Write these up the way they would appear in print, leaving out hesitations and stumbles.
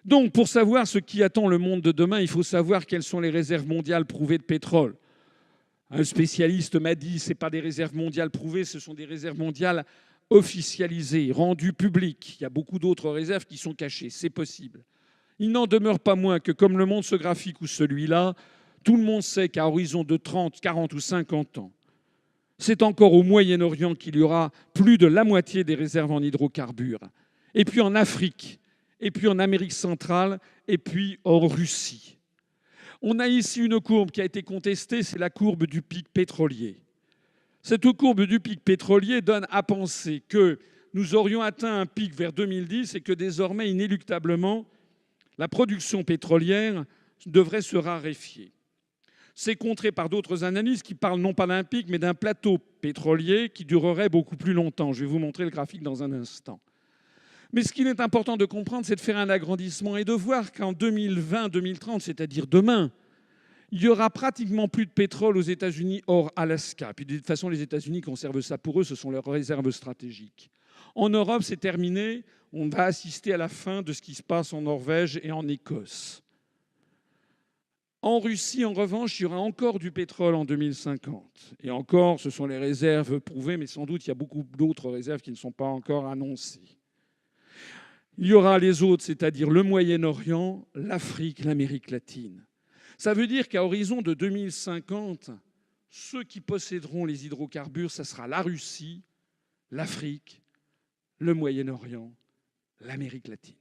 Donc, pour savoir ce qui attend le monde de demain, il faut savoir quelles sont les réserves mondiales prouvées de pétrole. Un spécialiste m'a dit, ce n'est pas des réserves mondiales prouvées, ce sont des réserves mondiales officialisées, rendues publiques. Il y a beaucoup d'autres réserves qui sont cachées, c'est possible. Il n'en demeure pas moins que, comme le montre ce graphique ou celui-là, tout le monde sait qu'à horizon de 30, 40 ou 50 ans, c'est encore au Moyen-Orient qu'il y aura plus de la moitié des réserves en hydrocarbures. Et puis en Afrique, et puis en Amérique centrale, et puis en Russie. On a ici une courbe qui a été contestée, c'est la courbe du pic pétrolier. Cette courbe du pic pétrolier donne à penser que nous aurions atteint un pic vers 2010 et que désormais, inéluctablement, la production pétrolière devrait se raréfier. C'est contré par d'autres analyses qui parlent non pas d'un pic, mais d'un plateau pétrolier qui durerait beaucoup plus longtemps. Je vais vous montrer le graphique dans un instant. Mais ce qu'il est important de comprendre, c'est de faire un agrandissement et de voir qu'en 2020-2030, c'est-à-dire demain, il y aura pratiquement plus de pétrole aux États-Unis hors Alaska. Puis de toute façon, les États-Unis conservent ça pour eux, ce sont leurs réserves stratégiques. En Europe, c'est terminé. On va assister à la fin de ce qui se passe en Norvège et en Écosse. En Russie, en revanche, il y aura encore du pétrole en 2050. Et encore, ce sont les réserves prouvées, mais sans doute, il y a beaucoup d'autres réserves qui ne sont pas encore annoncées. Il y aura les autres, c'est-à-dire le Moyen-Orient, l'Afrique, l'Amérique latine. Ça veut dire qu'à horizon de 2050, ceux qui posséderont les hydrocarbures, ça sera la Russie, l'Afrique, le Moyen-Orient, l'Amérique latine.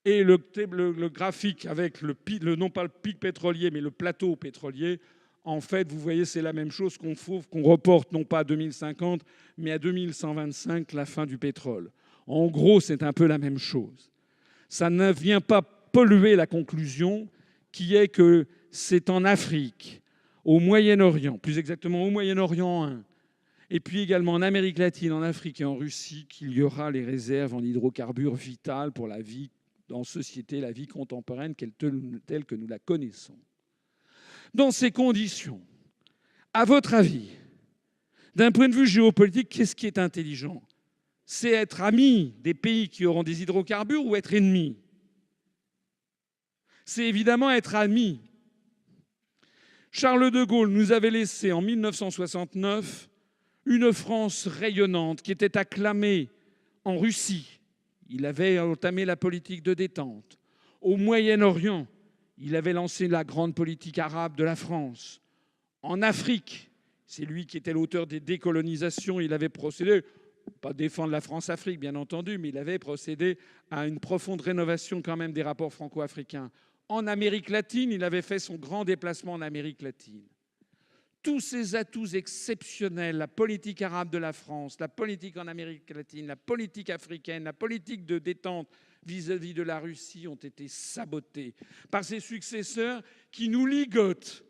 Et le graphique avec non pas le pic pétrolier, mais le plateau pétrolier, en fait, vous voyez, c'est la même chose qu'on reporte non pas à 2050, mais à 2125, la fin du pétrole. En gros, c'est un peu la même chose. Ça ne vient pas polluer la conclusion qui est que c'est en Afrique, au Moyen-Orient, plus exactement au Moyen-Orient 1, et puis également en Amérique latine, en Afrique et en Russie, qu'il y aura les réserves en hydrocarbures vitales pour la vie en société, la vie contemporaine telle que nous la connaissons. Dans ces conditions, à votre avis, d'un point de vue géopolitique, qu'est-ce qui est intelligent ? C'est être ami des pays qui auront des hydrocarbures ou être ennemi ? C'est évidemment être ami. Charles de Gaulle nous avait laissé en 1969 une France rayonnante qui était acclamée en Russie. Il avait entamé la politique de détente. Au Moyen-Orient, il avait lancé la grande politique arabe de la France. En Afrique, c'est lui qui était l'auteur des décolonisations. Il avait procédé, pas défendre la France-Afrique, bien entendu, mais il avait procédé à une profonde rénovation quand même des rapports franco-africains. En Amérique latine, il avait fait son grand déplacement en Amérique latine. Tous ces atouts exceptionnels, la politique arabe de la France, la politique en Amérique latine, la politique africaine, la politique de détente vis-à-vis de la Russie ont été sabotés par ses successeurs qui nous ligotent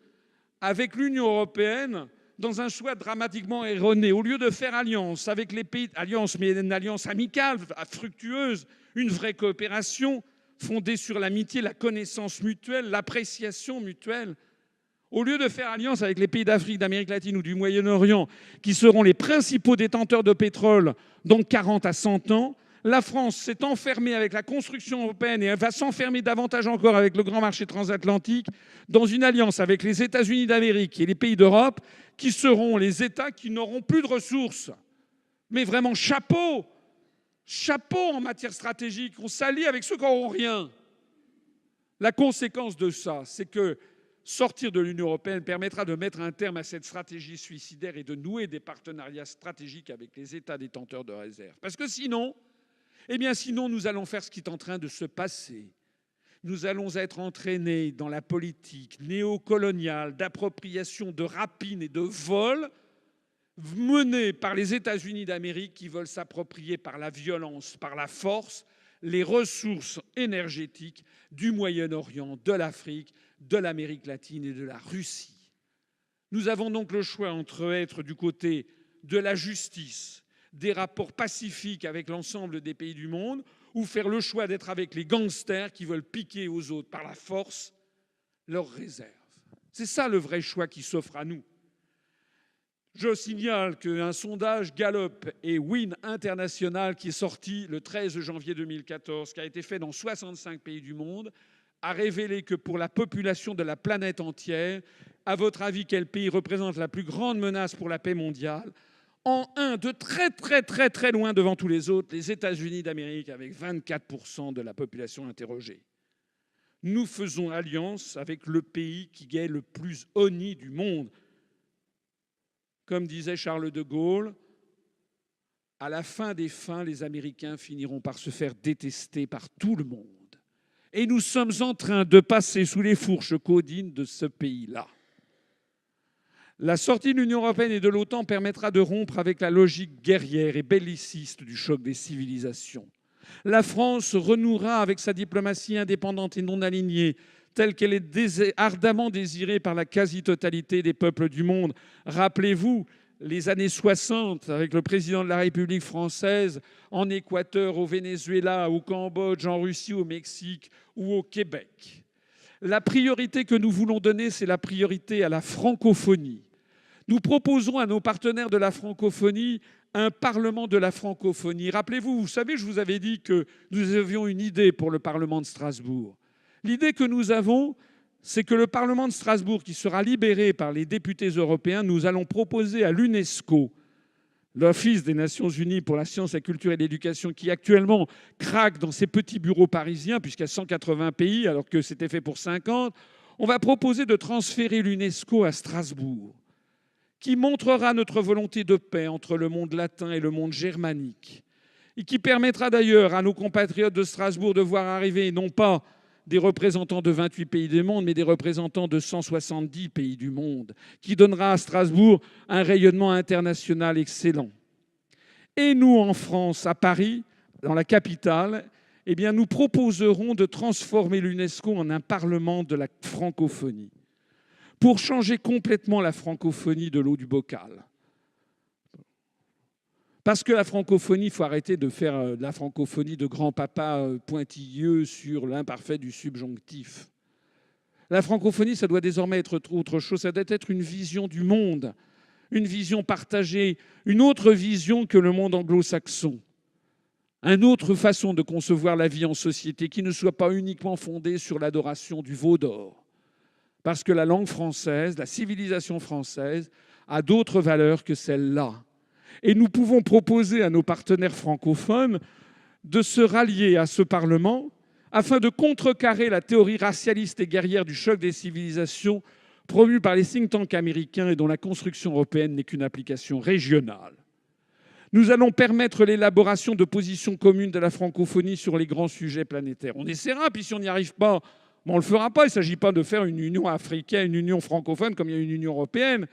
avec l'Union européenne dans un choix dramatiquement erroné. Au lieu de faire alliance avec les pays, alliance, mais une alliance amicale, fructueuse, une vraie coopération fondée sur l'amitié, la connaissance mutuelle, l'appréciation mutuelle, au lieu de faire alliance avec les pays d'Afrique, d'Amérique latine ou du Moyen-Orient, qui seront les principaux détenteurs de pétrole dans 40 à 100 ans, la France s'est enfermée avec la construction européenne et elle va s'enfermer davantage encore avec le grand marché transatlantique dans une alliance avec les États-Unis d'Amérique et les pays d'Europe qui seront les États qui n'auront plus de ressources. Mais vraiment, chapeau! Chapeau en matière stratégique. On s'allie avec ceux qui n'auront rien. La conséquence de ça, c'est que sortir de l'Union européenne permettra de mettre un terme à cette stratégie suicidaire et de nouer des partenariats stratégiques avec les États détenteurs de réserves. Parce que sinon, nous allons faire ce qui est en train de se passer. Nous allons être entraînés dans la politique néocoloniale d'appropriation, de rapine et de vol menée par les États-Unis d'Amérique qui veulent s'approprier par la violence, par la force, les ressources énergétiques du Moyen-Orient, de l'Afrique, de l'Amérique latine et de la Russie. Nous avons donc le choix entre être du côté de la justice, des rapports pacifiques avec l'ensemble des pays du monde, ou faire le choix d'être avec les gangsters qui veulent piquer aux autres par la force leurs réserves. C'est ça le vrai choix qui s'offre à nous. Je signale qu'un sondage Gallup et Win International qui est sorti le 13 janvier 2014, qui a été fait dans 65 pays du monde, a révélé que pour la population de la planète entière, à votre avis, quel pays représente la plus grande menace pour la paix mondiale? En un, de très très très très loin devant tous les autres, les États-Unis d'Amérique avec 24% de la population interrogée. Nous faisons alliance avec le pays qui est le plus honni du monde. Comme disait Charles de Gaulle, à la fin des fins, les Américains finiront par se faire détester par tout le monde. Et nous sommes en train de passer sous les fourches caudines de ce pays-là. La sortie de l'Union européenne et de l'OTAN permettra de rompre avec la logique guerrière et belliciste du choc des civilisations. La France renouera avec sa diplomatie indépendante et non alignée, telle qu'elle est ardemment désirée par la quasi-totalité des peuples du monde. Rappelez-vous les années 60 avec le président de la République française en Équateur, au Venezuela, au Cambodge, en Russie, au Mexique ou au Québec. La priorité que nous voulons donner, c'est la priorité à la francophonie. Nous proposons à nos partenaires de la francophonie un parlement de la francophonie. Rappelez-vous, vous savez, je vous avais dit que nous avions une idée pour le parlement de Strasbourg. L'idée que nous avons, c'est que le Parlement de Strasbourg, qui sera libéré par les députés européens, nous allons proposer à l'UNESCO, l'Office des Nations Unies pour la science, la culture et l'éducation, qui actuellement craque dans ses petits bureaux parisiens, puisqu'il y a 180 pays, alors que c'était fait pour 50, on va proposer de transférer l'UNESCO à Strasbourg, qui montrera notre volonté de paix entre le monde latin et le monde germanique, et qui permettra d'ailleurs à nos compatriotes de Strasbourg de voir arriver non pas des représentants de 28 pays du monde, mais des représentants de 170 pays du monde, qui donnera à Strasbourg un rayonnement international excellent. Et nous, en France, à Paris, dans la capitale, eh bien, nous proposerons de transformer l'UNESCO en un parlement de la francophonie, pour changer complètement la francophonie de l'eau du bocal. Parce que la francophonie, il faut arrêter de faire de la francophonie de grand-papa pointilleux sur l'imparfait du subjonctif. La francophonie, ça doit désormais être autre chose. Ça doit être une vision du monde, une vision partagée, une autre vision que le monde anglo-saxon. Une autre façon de concevoir la vie en société qui ne soit pas uniquement fondée sur l'adoration du veau d'or. Parce que la langue française, la civilisation française, a d'autres valeurs que celles-là. Et nous pouvons proposer à nos partenaires francophones de se rallier à ce Parlement afin de contrecarrer la théorie racialiste et guerrière du choc des civilisations promue par les think tanks américains et dont la construction européenne n'est qu'une application régionale. Nous allons permettre l'élaboration de positions communes de la francophonie sur les grands sujets planétaires. On essaiera, puis si on n'y arrive pas, on ne le fera pas. Il ne s'agit pas de faire une union africaine, une union francophone comme il y a une union européenne.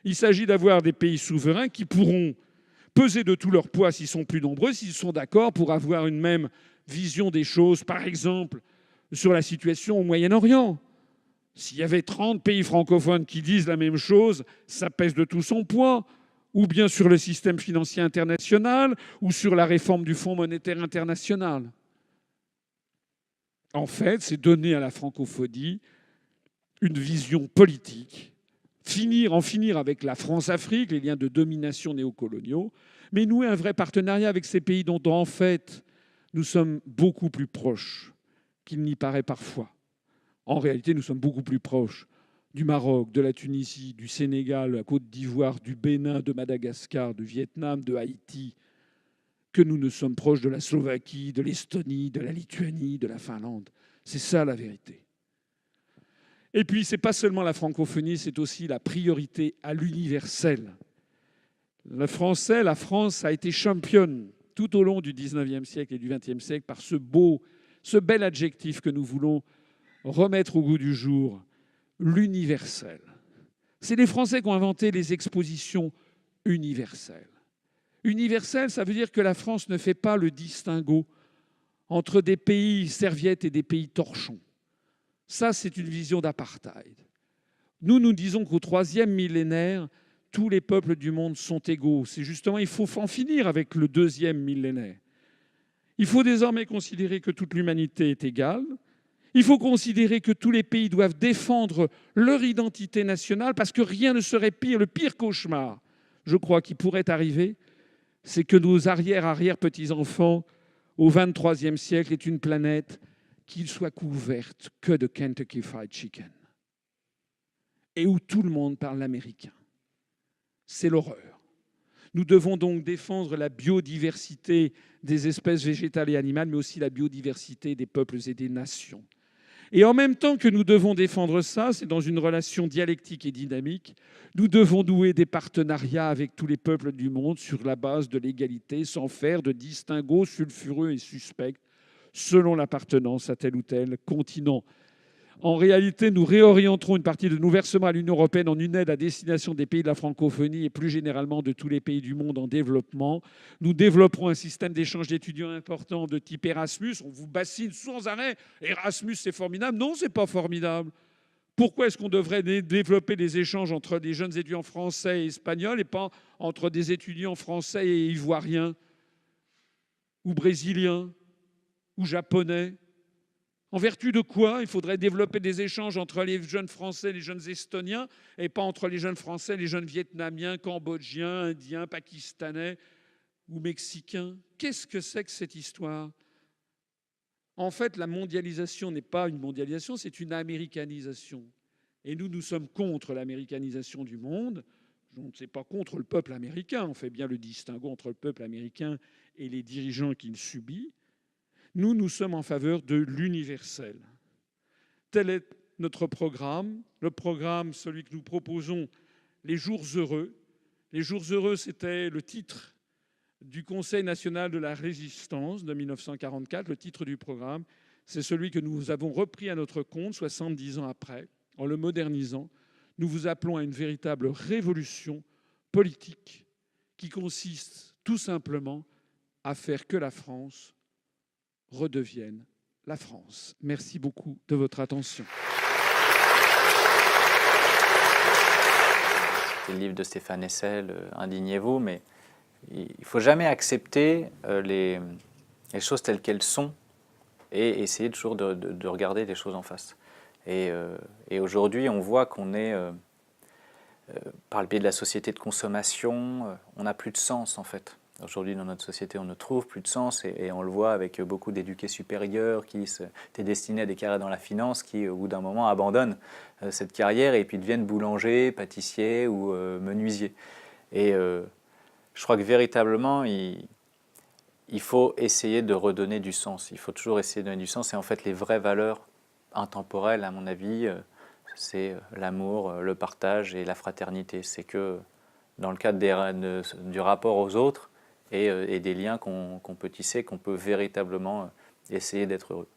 Il s'agit d'avoir des pays souverains qui pourront peser de tout leur poids s'ils sont plus nombreux, s'ils sont d'accord pour avoir une même vision des choses, par exemple, sur la situation au Moyen-Orient. S'il y avait 30 pays francophones qui disent la même chose, ça pèse de tout son poids. Ou bien sur le système financier international, ou sur la réforme du Fonds monétaire international. En fait, c'est donner à la francophonie une vision politique, en finir avec la France-Afrique, les liens de domination néocoloniaux, mais nouer un vrai partenariat avec ces pays dont, en fait, nous sommes beaucoup plus proches qu'il n'y paraît parfois. En réalité, nous sommes beaucoup plus proches du Maroc, de la Tunisie, du Sénégal, de la Côte d'Ivoire, du Bénin, de Madagascar, du Vietnam, de Haïti, que nous ne sommes proches de la Slovaquie, de l'Estonie, de la Lituanie, de la Finlande. C'est ça la vérité. Et puis, ce n'est pas seulement la francophonie, c'est aussi la priorité à l'universel. La France a été championne tout au long du XIXe siècle et du XXe siècle par ce bel adjectif que nous voulons remettre au goût du jour, l'universel. C'est les Français qui ont inventé les expositions universelles. Universel, ça veut dire que la France ne fait pas le distinguo entre des pays serviettes et des pays torchons. Ça, c'est une vision d'apartheid. Nous disons qu'au 3e millénaire, tous les peuples du monde sont égaux. C'est justement, il faut en finir avec le 2e millénaire. Il faut désormais considérer que toute l'humanité est égale. Il faut considérer que tous les pays doivent défendre leur identité nationale parce que rien ne serait pire, le pire cauchemar, je crois, qui pourrait arriver, c'est que nos arrière-arrière-petits-enfants, au XXIIIe siècle, aient une planète qui soit couverte que de Kentucky Fried Chicken et où tout le monde parle l'américain. C'est l'horreur. Nous devons donc défendre la biodiversité des espèces végétales et animales, mais aussi la biodiversité des peuples et des nations. Et en même temps que nous devons défendre ça, c'est dans une relation dialectique et dynamique, nous devons nouer des partenariats avec tous les peuples du monde sur la base de l'égalité, sans faire de distinguo sulfureux et suspect selon l'appartenance à tel ou tel continent. En réalité, nous réorienterons une partie de nos versements à l'Union européenne en une aide à destination des pays de la francophonie et plus généralement de tous les pays du monde en développement. Nous développerons un système d'échange d'étudiants important de type Erasmus. On vous bassine sans arrêt. Erasmus, c'est formidable. Non, c'est pas formidable. Pourquoi est-ce qu'on devrait développer des échanges entre des jeunes étudiants français et espagnols et pas entre des étudiants français et ivoiriens ou brésiliens ou japonais? En vertu de quoi il faudrait développer des échanges entre les jeunes Français et les jeunes Estoniens et pas entre les jeunes Français et les jeunes Vietnamiens, Cambodgiens, Indiens, Pakistanais ou Mexicains? Qu'est-ce que c'est que cette histoire? En fait, la mondialisation n'est pas une mondialisation, c'est une américanisation. Et nous sommes contre l'américanisation du monde. On ne n'est pas contre le peuple américain. On fait bien le distinguo entre le peuple américain et les dirigeants qu'il subit. Nous sommes en faveur de l'universel. Tel est notre programme. Le programme, celui que nous proposons, les jours heureux. Les jours heureux, c'était le titre du Conseil national de la résistance de 1944. Le titre du programme, c'est celui que nous avons repris à notre compte 70 ans après, en le modernisant. Nous vous appelons à une véritable révolution politique qui consiste tout simplement à faire que la France redevienne la France. Merci beaucoup de votre attention. C'est le livre de Stéphane Hessel, Indignez-vous, mais il ne faut jamais accepter les choses telles qu'elles sont et essayer toujours de regarder les choses en face. Et aujourd'hui, on voit qu'on est, par le biais de la société de consommation, on n'a plus de sens en fait. Aujourd'hui, dans notre société, on ne trouve plus de sens et on le voit avec beaucoup d'éduqués supérieurs qui étaient destinés à des carrières dans la finance, qui, au bout d'un moment, abandonnent cette carrière et puis deviennent boulangers, pâtissiers ou menuisiers. Et je crois que véritablement, il faut essayer de redonner du sens. Il faut toujours essayer de donner du sens. Et en fait, les vraies valeurs intemporelles, à mon avis, c'est l'amour, le partage et la fraternité. C'est que dans le cadre du rapport aux autres, et des liens qu'on peut tisser, qu'on peut véritablement essayer d'être heureux.